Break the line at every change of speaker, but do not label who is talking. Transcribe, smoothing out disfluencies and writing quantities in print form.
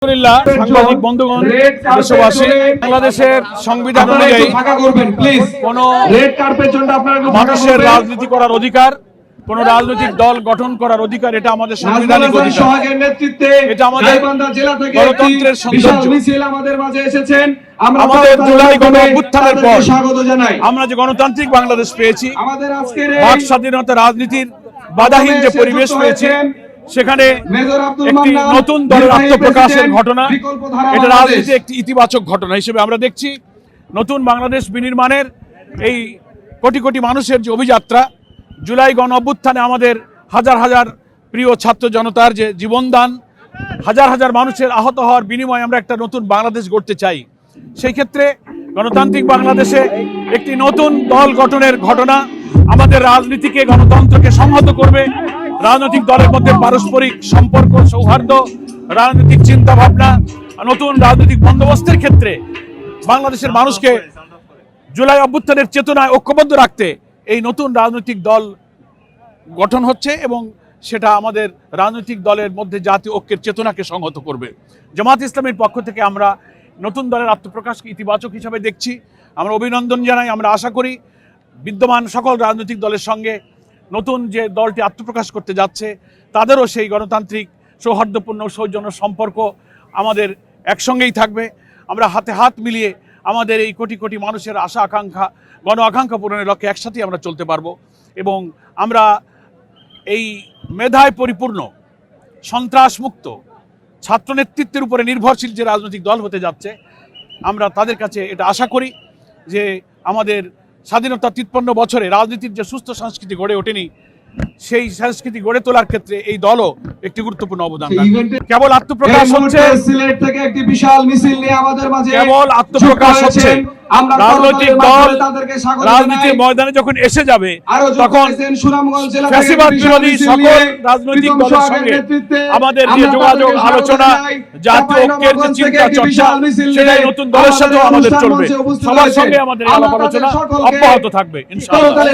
সাংবাদিক বন্ধুগণ, দেশবাসী, বাংলাদেশের সংবিধান অনুযায়ী কোনো মানুষের রাজনীতি করার অধিকার, কোন রাজনৈতিক দল গঠন করার অধিকার, এটা আমাদের সাংবিধানিক অধিকার। এটা আমাদের গণতন্ত্রের সৌন্দর্য। আমাদের জুলাই গণ অভ্যুত্থানের পর আমরা যে গণতান্ত্রিক বাংলাদেশ পেয়েছি, বাক স্বাধীনতা, রাজনীতির বাধাহীন যে পরিবেশ পেয়েছি, সেখানে একটি নতুন দলের আত্মপ্রকাশের ঘটনা, এটা রাজনীতি একটি ইতিবাচক ঘটনা হিসেবে আমরা দেখছি। নতুন বাংলাদেশ বিনির্মাণের এই কোটি কোটি মানুষের যে অভিযাত্রা, জুলাই গণ অভ্যুত্থানে আমাদের হাজার হাজার প্রিয় ছাত্র জনতার যে জীবনদান, হাজার হাজার মানুষের আহত হওয়ার বিনিময়ে আমরা একটা নতুন বাংলাদেশ গড়তে চাই। সেই ক্ষেত্রে গণতান্ত্রিক বাংলাদেশে একটি নতুন দল গঠনের ঘটনা আমাদের রাজনীতিকে, গণতন্ত্রকে সংহত করবে। রাজনৈতিক দলের মধ্যে পারস্পরিক সম্পর্ক, সৌহার্দ্য, রাজনৈতিক চিন্তা ভাবনা, নতুন রাজনৈতিক বন্দোবস্তের ক্ষেত্রে বাংলাদেশের মানুষকে জুলাই অভ্যুত্থানের চেতনায় ঐক্যবদ্ধ রাখতে এই নতুন রাজনৈতিক দল গঠন হচ্ছে, এবং সেটা আমাদের রাজনৈতিক দলের মধ্যে জাতীয় ঐক্যের চেতনাকে সংহত করবে। জামাত ইসলামের পক্ষ থেকে আমরা নতুন দলের আত্মপ্রকাশকে ইতিবাচক হিসাবে দেখছি। আমরা অভিনন্দন জানাই। আমরা আশা করি বিদ্যমান সকল রাজনৈতিক দলের সঙ্গে নতুন যে দলটি আত্মপ্রকাশ করতে যাচ্ছে, তাদেরও সেই গণতান্ত্রিক সৌহার্দ্যপূর্ণ সৌজন্য সম্পর্ক আমাদের একসঙ্গেই থাকবে। আমরা হাতে হাত মিলিয়ে আমাদের এই কোটি কোটি মানুষের আশা আকাঙ্ক্ষা, গণ আকাঙ্ক্ষা পূরণের লক্ষ্যে একসাথেই আমরা চলতে পারবো। এবং আমরা এই মেধায় পরিপূর্ণ, সন্ত্রাসমুক্ত, ছাত্র নেতৃত্বের উপরে নির্ভরশীল যে রাজনৈতিক দল হতে যাচ্ছে, আমরা তাদের কাছে এটা আশা করি যে আমাদের স্বাধীনতা 53 বছরে রাজনীতির যে সুস্থ সংস্কৃতি গড়ে ওঠেনি, সেই সংস্কৃতি গড়ে তোলার ক্ষেত্রে এই দলও একটি গুরুত্বপূর্ণ অবদান রাখবে। কেবল আত্মপ্রকাশ হচ্ছে,
সিলেট থেকে একটি বিশাল মিছিল নিয়ে আমাদের মাঝে
কেবল আত্মপ্রকাশ হচ্ছে। রাজনৈতিক দল রাজনীতির ময়দানে যখন এসে যাবে, তখন ফ্যাসিবাদ বিরোধী সকল রাজনৈতিক দলের সঙ্গে আমাদের যে যোগাযোগ, আলোচনা, জাতীয় ঐক্যের যে চিন্তা চর্চা, সেটাই নতুন দলের সাথেও আমাদের চলবে। সবার সঙ্গে আমাদের আলাপ আলোচনা অব্যাহত থাকবে ইনশাআল্লাহ।